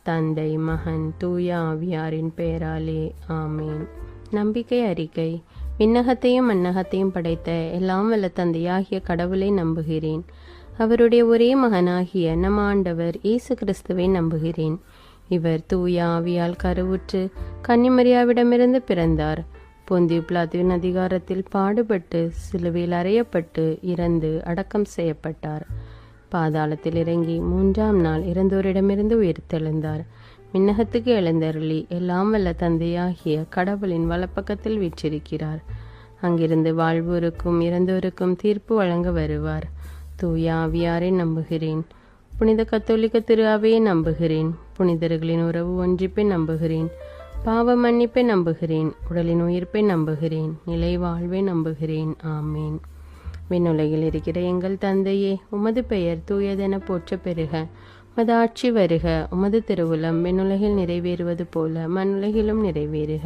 தந்தை, மகன், தூய ஆவியாரின் பெயராலே ஆமேன். நம்பிக்கை அறிக்கை. விண்ணகத்தையும் மண்ணகத்தையும் படைத்த எல்லாம் வல்ல தந்தையாகிய கடவுளை நம்புகிறேன். அவருடைய ஒரே மகனாகிய நம் ஆண்டவர் இயேசு கிறிஸ்துவை நம்புகிறேன். இவர் தூய ஆவியால் கருவுற்று கன்னிமரியாவிடமிருந்து பிறந்தார். பொந்தியு பிலாத்துவின் அதிகாரத்தில் பாடுபட்டு சிலுவையில் அறையப்பட்டு இறந்து அடக்கம் செய்யப்பட்டார். பாதாளத்தில் இறங்கி 3ஆம் நாள் இறந்தோரிடமிருந்து உயிர்த்தெழுந்தார். விண்ணகத்துக்கு எழுந்தருளி எல்லாம் வல்ல தந்தையாகிய கடவுளின் வலப்பக்கத்தில் வீற்றிருக்கிறார். அங்கிருந்து வாழ்வோருக்கும் இறந்தோருக்கும் தீர்ப்பு வழங்க வருவார். தூய ஆவியாரை நம்புகிறேன். புனித கத்தோலிக்க திரு அவையை நம்புகிறேன். புனிதர்களின் உறவு ஒன்றிப்பை நம்புகிறேன். பாவ மன்னிப்பை நம்புகிறேன். உடலின் உயிர்ப்பை நம்புகிறேன். நிலை வாழ்வை நம்புகிறேன். ஆமேன். விண்ணுலகில் இருக்கிற எங்கள் தந்தையே, உமது பெயர் தூயதென போற்ற பெறுக. உமது ஆட்சி வருக. உமது திருவுளம் விண்ணுலகில் நிறைவேறுவது போல மண்ணுலகிலும் நிறைவேறுக.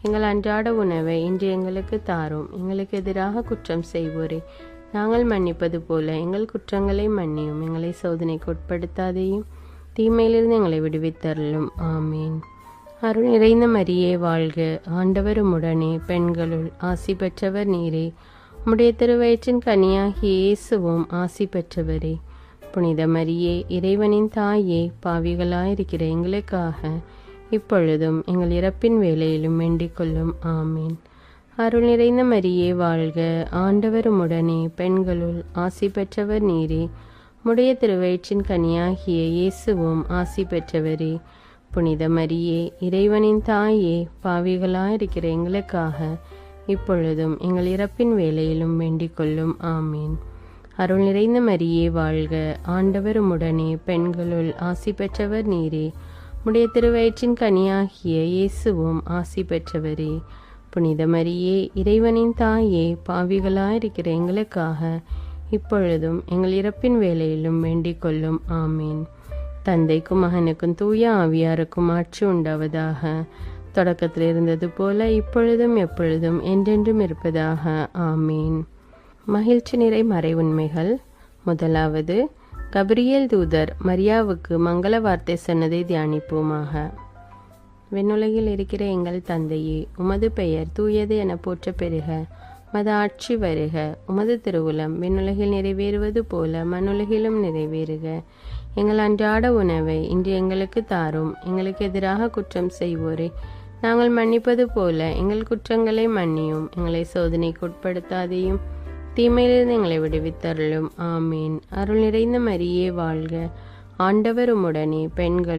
எங்கள் அன்றாட உணவை இன்று எங்களுக்கு தாரும். எங்களுக்கு எதிராக குற்றம் செய்வோரே நாங்கள் மன்னிப்பது போல எங்கள் குற்றங்களை மன்னியும். எங்களை சோதனைக்கு உட்படுத்தாதேயும், தீமையிலிருந்து எங்களை விடுவித்தருளும். ஆமீன். அருள் நிறைந்த மரியே வாழ்க. ஆண்டவர் உம்முடனே, பெண்களுள் ஆசி பெற்றவர் நீரே. உம்முடைய திருவயிற்றின் கனியாகிய இயேசுவும் ஆசி பெற்றவரே. புனித மரியே, இறைவனின் தாயே, பாவிகளாயிருக்கிற எங்களுக்காக இப்பொழுதும் எங்கள் இறப்பின் வேளையிலும் வேண்டிக் கொள்ளும். ஆமீன். அருள் நிறைந்த மரியே வாழ்க. ஆண்டவர் உம்முடனே, பெண்களுள் ஆசி பெற்றவர் நீரே. உம்முடைய திருவயிற்றின் கனியாகிய இயேசுவும் ஆசி பெற்றவரே. புனித மரியே, இறைவனின் தாயே, பாவிகளாயிருக்கிற எங்களுக்காக இப்பொழுதும் எங்கள் இறப்பின் வேளையிலும் வேண்டிக் கொள்ளும். ஆமீன். அருள் நிறைந்த மரியே வாழ்க. ஆண்டவர் உம்முடனே, பெண்களுள் ஆசி பெற்றவர் நீரே. உம்முடைய திருவயிற்றின் கனியாகிய இயேசுவும் ஆசி பெற்றவரே. புனித மரியே, இறைவனின் தாயே, பாவிகளாயிருக்கிற எங்களுக்காக இப்பொழுதும் எங்கள் இறப்பின் வேளையிலும் வேண்டிக் கொள்ளும். ஆமீன். தந்தைக்கும் மகனுக்கும் தூய ஆவியாருக்கும் ஆட்சி உண்டாவதாக. தொடக்கத்தில் இருந்தது போல இப்பொழுதும் எப்பொழுதும் என்றென்றும் இருப்பதாக. ஆமீன். மகிழ்ச்சி நிறை மறை உண்மைகள். முதலாவது, கபிரியேல் தூதர் மரியாவுக்கு மங்கள வார்த்தை சொன்னதை தியானிப்போமாக. விண்ணுலகில் இருக்கிற எங்கள் தந்தையே, உமது பெயர் தூயது என போற்ற பெறுக. உமது ஆட்சி வருக. உமது திருவுளம் விண்ணுலகில் நிறைவேறுவது போல மண்ணுலகிலும் நிறைவேறுக. எங்கள் அன்றாட உணவை இன்று எங்களுக்கு தாரும். எங்களுக்கு எதிராக குற்றம் செய்வோரே நாங்கள் மன்னிப்பது போல எங்கள் குற்றங்களை மன்னியும். எங்களை சோதனைக்கு உட்படுத்தாதையும், தீமையிலிருந்து எங்களை விடுவித்தருளும். ஆமீன். அருள் நிறைந்த மரியே வாழ்க. ஆண்டவர் உம்முடனே, பெண்கள்